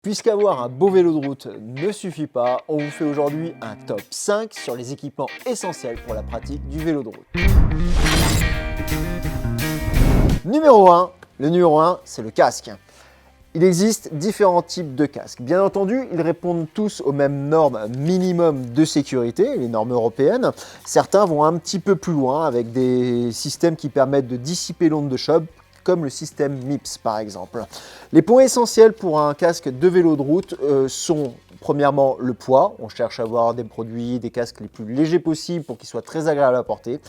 Puisqu'avoir un beau vélo de route ne suffit pas, on vous fait aujourd'hui un top 5 sur les équipements essentiels pour la pratique du vélo de route. Numéro 1, le numéro 1, c'est le casque. Il existe différents types de casques. Bien entendu, ils répondent tous aux mêmes normes minimum de sécurité, les normes européennes. Certains vont un petit peu plus loin avec des systèmes qui permettent de dissiper l'onde de choc, comme le système MIPS par exemple. Les points essentiels pour un casque de vélo de route sont premièrement le poids. On cherche à avoir des produits, des casques les plus légers possibles pour qu'ils soient très agréables à porter.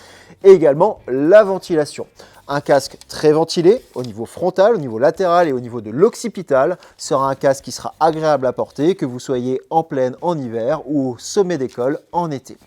Et également la ventilation. Un casque très ventilé au niveau frontal, au niveau latéral et au niveau de l'occipital sera un casque qui sera agréable à porter, que vous soyez en plaine en hiver ou au sommet d'école en été.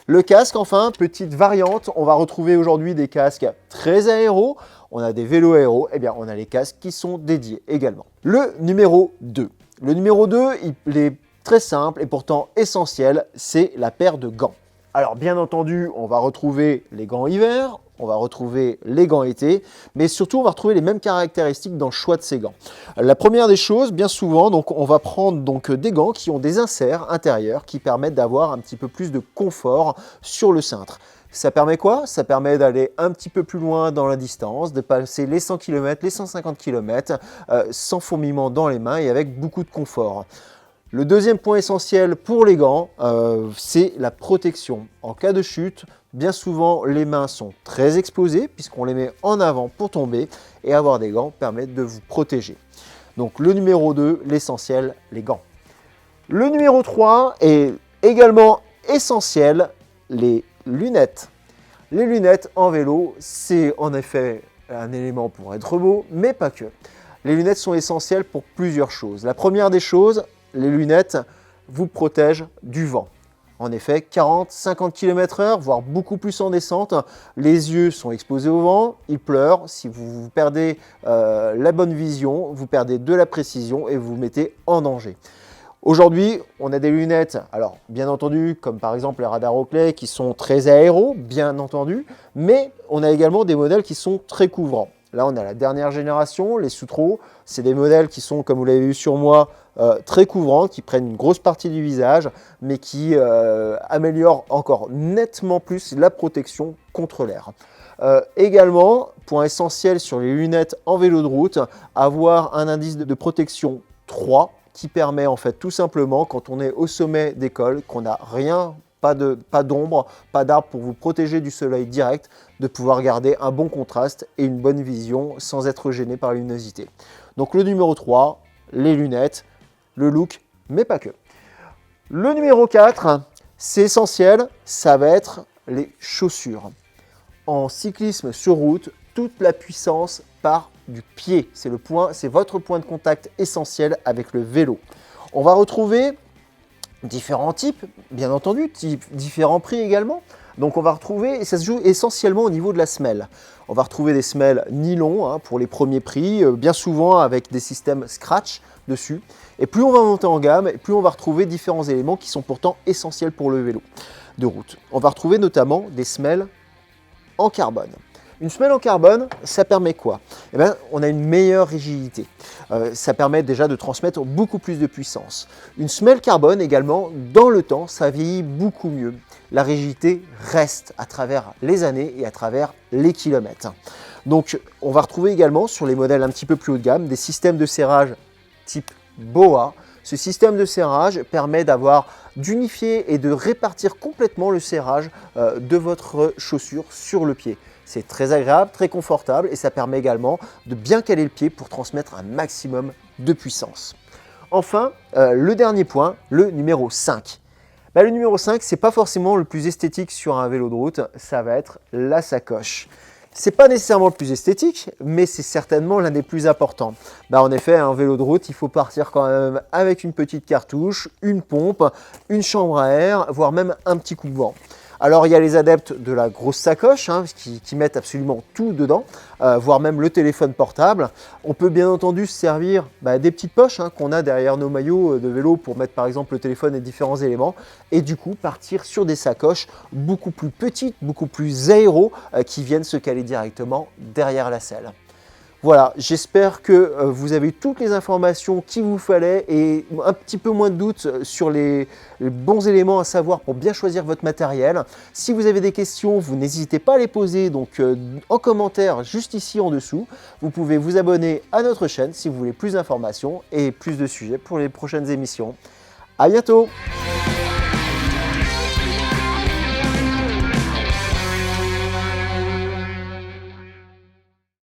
Le casque, enfin, petite variante, on va retrouver aujourd'hui des casques très aéros. On a des vélos aéros, et bien on a les casques qui sont dédiés également. Le numéro 2. Le numéro 2, il est très simple et pourtant essentiel, c'est la paire de gants. Alors bien entendu, on va retrouver les gants hiver, on va retrouver les gants été, mais surtout on va retrouver les mêmes caractéristiques dans le choix de ces gants. La première des choses, bien souvent, donc, on va prendre des gants qui ont des inserts intérieurs qui permettent d'avoir un petit peu plus de confort sur le cintre. Ça permet quoi? Ça permet d'aller un petit peu plus loin dans la distance, de passer les 100 km, les 150 km sans fourmillement dans les mains et avec beaucoup de confort. Le deuxième point essentiel pour les gants, c'est la protection. En cas de chute, bien souvent les mains sont très exposées puisqu'on les met en avant pour tomber et avoir des gants permet de vous protéger. Donc le numéro 2, l'essentiel, les gants. Le numéro 3 est également essentiel, les lunettes. Les lunettes en vélo, c'est en effet un élément pour être beau, mais pas que. Les lunettes sont essentielles pour plusieurs choses. La première des choses, les lunettes vous protègent du vent. En effet, 40-50 km/h, voire beaucoup plus en descente, les yeux sont exposés au vent, ils pleurent. Si vous perdez la bonne vision, vous perdez de la précision et vous vous mettez en danger. Aujourd'hui, on a des lunettes, alors bien entendu, comme par exemple les radars Oakley qui sont très aéros, bien entendu, mais on a également des modèles qui sont très couvrants. Là, on a la dernière génération, les Sutro, c'est des modèles qui sont, comme vous l'avez vu sur moi, très couvrants, qui prennent une grosse partie du visage, mais qui améliorent encore nettement plus la protection contre l'air. Également, point essentiel sur les lunettes en vélo de route, avoir un indice de protection 3, qui permet en fait tout simplement quand on est au sommet d'école, qu'on n'a rien, pas d'ombre, pas d'arbre pour vous protéger du soleil direct, de pouvoir garder un bon contraste et une bonne vision sans être gêné par la luminosité. Donc le numéro 3, les lunettes, le look, mais pas que. Le numéro 4, c'est essentiel, ça va être les chaussures. En cyclisme sur route, toute la puissance part du pied. C'est votre point de contact essentiel avec le vélo. On va retrouver différents types, bien entendu, différents prix également. Donc on va retrouver, et ça se joue essentiellement au niveau de la semelle. On va retrouver des semelles nylon pour les premiers prix, bien souvent avec des systèmes scratch dessus. Et plus on va monter en gamme, plus on va retrouver différents éléments qui sont pourtant essentiels pour le vélo de route. On va retrouver notamment des semelles en carbone. Une semelle en carbone, ça permet quoi? Eh bien, on a une meilleure rigidité. Ça permet déjà de transmettre beaucoup plus de puissance. Une semelle carbone également, dans le temps, ça vieillit beaucoup mieux. La rigidité reste à travers les années et à travers les kilomètres. Donc, on va retrouver également sur les modèles un petit peu plus haut de gamme des systèmes de serrage type BOA. Ce système de serrage permet d'unifier et de répartir complètement le serrage de votre chaussure sur le pied. C'est très agréable, très confortable et ça permet également de bien caler le pied pour transmettre un maximum de puissance. Enfin, le dernier point, le numéro 5. Le numéro 5, ce n'est pas forcément le plus esthétique sur un vélo de route, ça va être la sacoche. Ce n'est pas nécessairement le plus esthétique, mais c'est certainement l'un des plus importants. En effet, un vélo de route, il faut partir quand même avec une petite cartouche, une pompe, une chambre à air, voire même un petit coupe-vent. Alors il y a les adeptes de la grosse sacoche qui mettent absolument tout dedans, voire même le téléphone portable. On peut bien entendu se servir des petites poches qu'on a derrière nos maillots de vélo pour mettre par exemple le téléphone et différents éléments et du coup partir sur des sacoches beaucoup plus petites, beaucoup plus aéros qui viennent se caler directement derrière la selle. Voilà, j'espère que vous avez eu toutes les informations qu'il vous fallait et un petit peu moins de doutes sur les bons éléments à savoir pour bien choisir votre matériel. Si vous avez des questions, vous n'hésitez pas à les poser donc, en commentaire juste ici en dessous. Vous pouvez vous abonner à notre chaîne si vous voulez plus d'informations et plus de sujets pour les prochaines émissions. À bientôt!